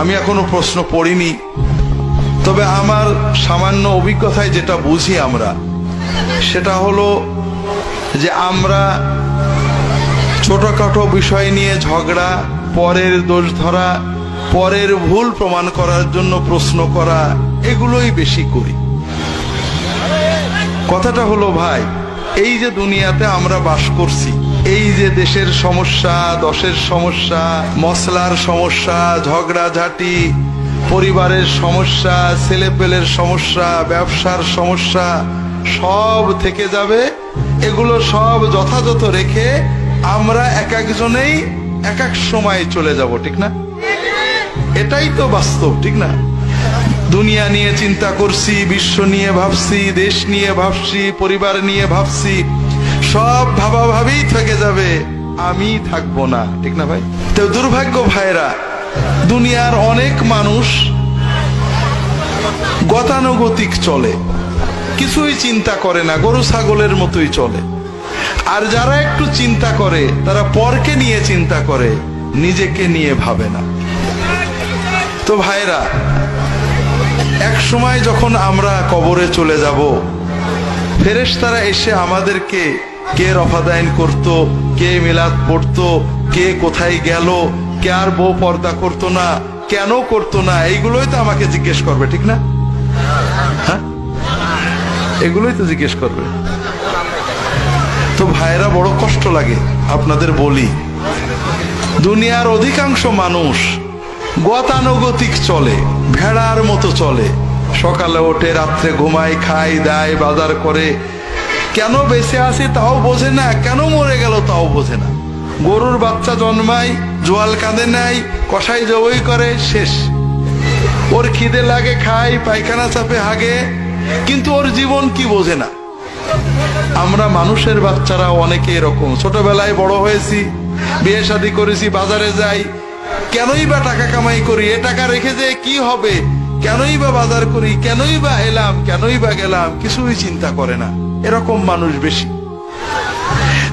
আমি এখনো প্রশ্ন পড়িনি, তবে আমার সামান্য অভিজ্ঞতায় যেটা বুঝি আমরা, সেটা হলো যে আমরা ছোটখাটো বিষয় নিয়ে ঝগড়া, পরের দোষ ধরা, পরের ভুল প্রমাণ করার জন্য প্রশ্ন করা, এগুলোই বেশি করি। কথাটা হলো ভাই, এই যে দুনিয়াতে আমরা বাস করছি, এই যে দেশের সমস্যা, দশের সমস্যা, মশলার সমস্যা, ঝগড়াঝাটি, পরিবারের সমস্যা, ছেলেপেলের সমস্যা, ব্যবসার সমস্যা, সব থেকে যাবে। এগুলো সব যথাযথ রেখে আমরা এক একজনেই এক এক সময় চলে যাব, ঠিক না? এটাই তো বাস্তব, ঠিক না? দুনিয়া নিয়ে চিন্তা করছি, বিশ্ব নিয়ে ভাবছি, দেশ নিয়ে ভাবছি, পরিবার নিয়ে ভাবছি, সব ভাবাভাবি থেকে যাবে, আমি থাকবো না, ঠিক না ভাই? তো দুর্ভাগ্য ভাইরা, দুনিয়ার অনেক মানুষ গতানুগতিক চলে, কিছুই চিন্তা করে না, গরু ছাগলের মতোই চলে। আর যারা একটু চিন্তা করে, তারা পরকে নিয়ে চিন্তা করে, নিজেকে নিয়ে ভাবে না। তো ভাইরা, এক সময় যখন আমরা কবরে চলে যাব, ফেরেশতারা এসে আমাদেরকে কে রফাদাইন করতো, কে মিলাদ পড়তো, কে কোথায় গেল, কে আর বউ পর্দা করতো না, কেন করতো না, এইগুলোই তো আমাকে জিজ্ঞেস করবে, ঠিক না? হ্যাঁ, এগুলোই তো জিজ্ঞেস করবে। তো ভাইরা, বড় কষ্ট লাগে আপনাদের বলি, দুনিয়ার অধিকাংশ মানুষ গতানুগতিক চলে, ভেড়ার মতো চলে। সকালে ওঠে, রাত্রে ঘুমায়, খায়, দায়, বাজার করে, কেন বেঁচে আছে তাও বোঝে না, কেন মরে গেল তাও বোঝে না। গরুর বাচ্চা জন্মায়, জোয়াল কাঁদে নাই, কষাই জবই করে, শেষ। ওর খিদে লাগে, খায়, পায়খানা চাপে, হাগে, কিন্তু ওর জীবন কি বোঝে না। আমরা মানুষের বাচ্চারা অনেকে এরকম, ছোটবেলায় বড় হয়েছি, বিয়ে শাদী করেছি, বাজারে যাই, কেনই বা টাকা কামাই করি, এ টাকা রেখে যে কি হবে, কেনই বা বাজার করি, কেনই বা এলাম, কেনই বা গেলাম, কিছুই চিন্তা করে না। এরকম মানুষ বেশি।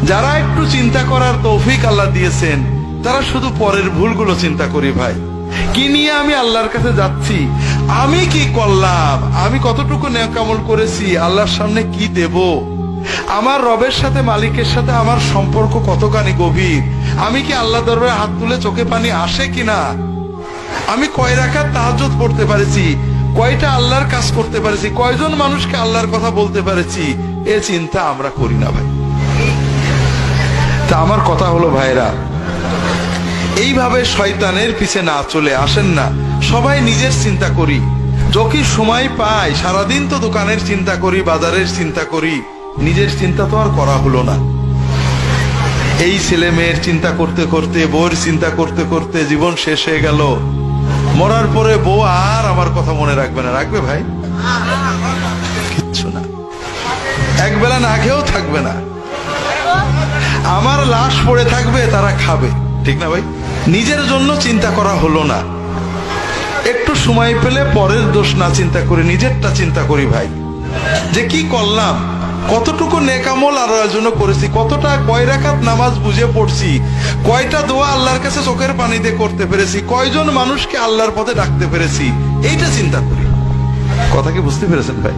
যারা একটু চিন্তা করার তৌফিক আল্লাহ দিয়েছেন, তারা শুধু পরের ভুলগুলো চিন্তা করি। ভাই, কি নিয়ে আমি আল্লাহর কাছে যাচ্ছি, আমি কি করলাম, আমি কতটুকু নেক আমল করেছি, আল্লাহর সামনে কি দেব, আমার রবের সাথে, মালিকের সাথে আমার সম্পর্ক কতখানি গভীর, আমি কি আল্লাহ দরবারে হাত তুলে চোখে পানি আসে কিনা, আমি কয় রাকাত তাহাজ্জুদ পড়তে পারেছি, কয়টা আল্লাহর কাজ করতে পারেছি, কয়জন মানুষকে আল্লাহর কথা বলতে পারেছি, এ চিন্তা আমরা করি না ভাই। তা আমার কথা হলো ভাইরা, এইভাবে শয়তানের পিছে না চলে আসেন না, সবাই নিজের চিন্তা করি। যখন সময় পাই, সারাদিন তো দোকানের চিন্তা করি, বাজারের চিন্তা করি, নিজের চিন্তা তো আর করা হলো না। এই ছেলে মেয়ের চিন্তা করতে করতে, বউর চিন্তা করতে করতে জীবন শেষ হয়ে গেল। মরার পরে বউ আর আমার কথা মনে রাখবে না, রাখবে ভাই? কিচ্ছু না, একবেলা না খেয়েও থাকবে না, আমার লাশ পড়ে থাকবে, তারা খাবে, ঠিক না ভাই? নিজের জন্য চিন্তা করা হলো না। একটু সময় পেলে পরের দোষ না চিন্তা করি, নিজেরটা চিন্তা করি ভাই, যে কি করলাম, কতটুকু নেক আমল আল্লাহর জন্য করেছি, কতটা, কয় রাকাত নামাজ বুঝে পড়ছি, কয়টা দোয়া আল্লাহর কাছে চোখের পানিতে করতে পেরেছি, কয়জন মানুষকে আল্লাহর পথে ডাকতে পেরেছি, এইটা চিন্তা করি। কথা কি বুঝতে পেরেছেন ভাই?